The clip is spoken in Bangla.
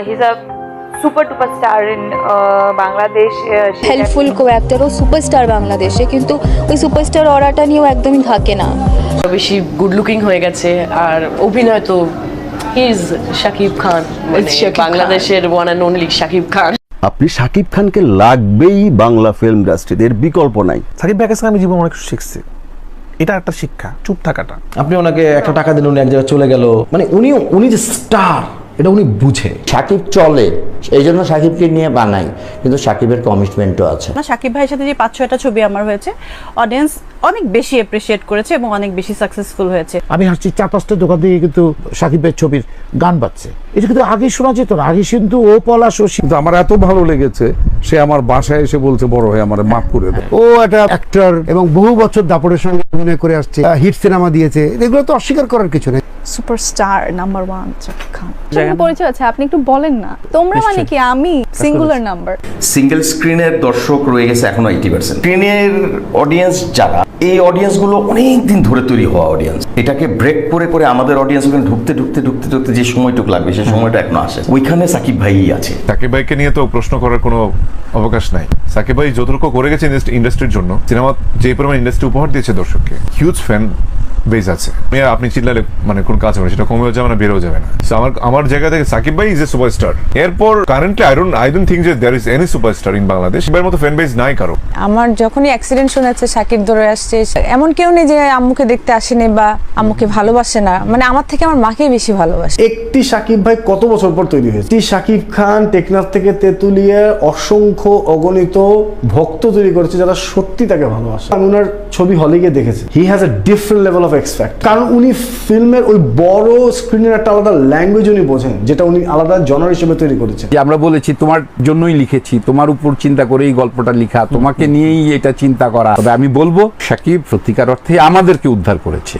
he's a super duper star in Bangladesh. Helpful coactor ও সুপারস্টার বাংলাদেশে, কিন্তু ওই সুপারস্টার অরাটা নিয়েও একদমই থাকে না। বেশি গুড লুকিং হয়ে গেছে, আর অভিনয় তো ইজ শাকিব খান, বাংলাদেশের one and only Shakib Khan. আপনি শাকিব খানকে লাগবেই বাংলা ফিল্ম ইন্ডাস্ট্রিতে, এর বিকল্প নাই। সাকিব ভাইয়ের কাছে আমি জীবন অনেক কিছু শিখছি, এটা একটা শিক্ষা, চুপ থাকাটা। আপনি ওনাকে একটা টাকা দিন, উনি এক জায়গায় চলে গেল, মানে উনি যে স্টার এটা উনি বুঝে। সাকিব চলে, এই জন্য সাকিবকে নিয়ে বানাই, কিন্তু সাকিবের কমিটমেন্টও আছে। না, সাকিব ভাইয়ের সাথে যে 5-6টা ছবি আমার হয়েছে, অডিয়েন্স অনেক বেশি অ্যাপ্রিসিয়েট করেছে এবং অনেক বেশি সাকসেসফুল হয়েছে। আমি হাসছি 4-5টা দোকান থেকে কিন্তু সাকিব ভাইয়ের ছবির গান বাজছে, এটা কিন্তু আগে শোনা যেত না। আগে কিন্তু ও পলাশ ও কিন্তু আমার এত ভালো লেগেছে, সে আমার বাসায় এসে বলছে বড় হয়ে আমার মাফ করে দেয়। ও একটা অ্যাক্টর এবং বহু বছর দাপটের সঙ্গে অভিনয় করে আসছে, হিট সিনেমা দিয়েছে, এগুলো তো অস্বীকার করার কিছু নেই। Superstar number 1 Shakib Khan. পরিচয় আছে, আপনি একটু বলেন না। তোমরা মানে কি? আমি সিঙ্গুলার নাম্বার। সিঙ্গেল স্ক্রিনের দর্শক রয়ে গেছে এখনো 80%। স্ক্রিনের অডিয়েন্স যারা, এই অডিয়েন্স গুলো অনেক দিন ধরে তৈরি হওয়া অডিয়েন্স। এটাকে ব্রেক করে করে আমাদের অডিয়েন্স ওখানে ঢুকতে ঢুকতে ঢুকতে ঢুকতে যে সময়টুকু লাগবে, সেই সময়টা এখনো আসে। ওইখানে সাকিব ভাইই আছে। সাকিব ভাইকে নিয়ে তো প্রশ্ন করার কোনো অবকাশ নাই। সাকিব ভাই যতটুকু করে গেছে ইন্ডাস্ট্রির জন্য, সিনেমা যে পরিমাণ ইন্ডাস্ট্রি উপহার দিয়েছে দর্শককে, হিউজ ফ্যান বেস আছে। আপনি চিল্লালে মানে কোন কাজ হবে, সেটা কমেও যাবে না, বেড়েও যাবে না। আমার জায়গা থেকে সাকিব ভাই ইজ এ সুপারস্টার। এরপর কারেন্টলি আই ডোন্ট থিঙ্ক যে there is any superstar in Bangladesh. এর মতো ফ্যান বেস নাই কারো। আমার যখনই অ্যাক্সিডেন্ট শোনাচ্ছে সাকিব ধরে আসছে, এমন কেউ নেই যে আম্মুকে দেখতে আসেনি বা আম্মুকে ভালোবাসে না। মানে আমার থেকে আমার মাকেই বেশি ভালোবাসে। একটি সাকিব ভাই কত বছর পর তৈরি হয়েছে। একটি সাকিব খান টেকনাফ থেকে তেতুলিয়া অসংখ্য অগণিত ভক্ত তৈরি করেছে যারা সত্যি তাকে ভালোবাসে। আমি ওনার ছবি হলে গিয়ে দেখেছি। He has a different level of expect, কারণ উনি ফিল্মের ওই বড় স্ক্রিনের একটা আলাদা ল্যাঙ্গুয়েজ উনি বোঝেন, যেটা উনি আলাদা জনার হিসেবে তৈরি করেছেন। আমরা বলেছি তোমার জন্যই লিখেছি, তোমার উপর চিন্তা করে এই গল্পটা লেখা, তোমাকে নিয়েই এটা চিন্তা করা। তবে আমি বলবো সাকিব সত্যিকার অর্থে আমাদেরকে উদ্ধার করেছে।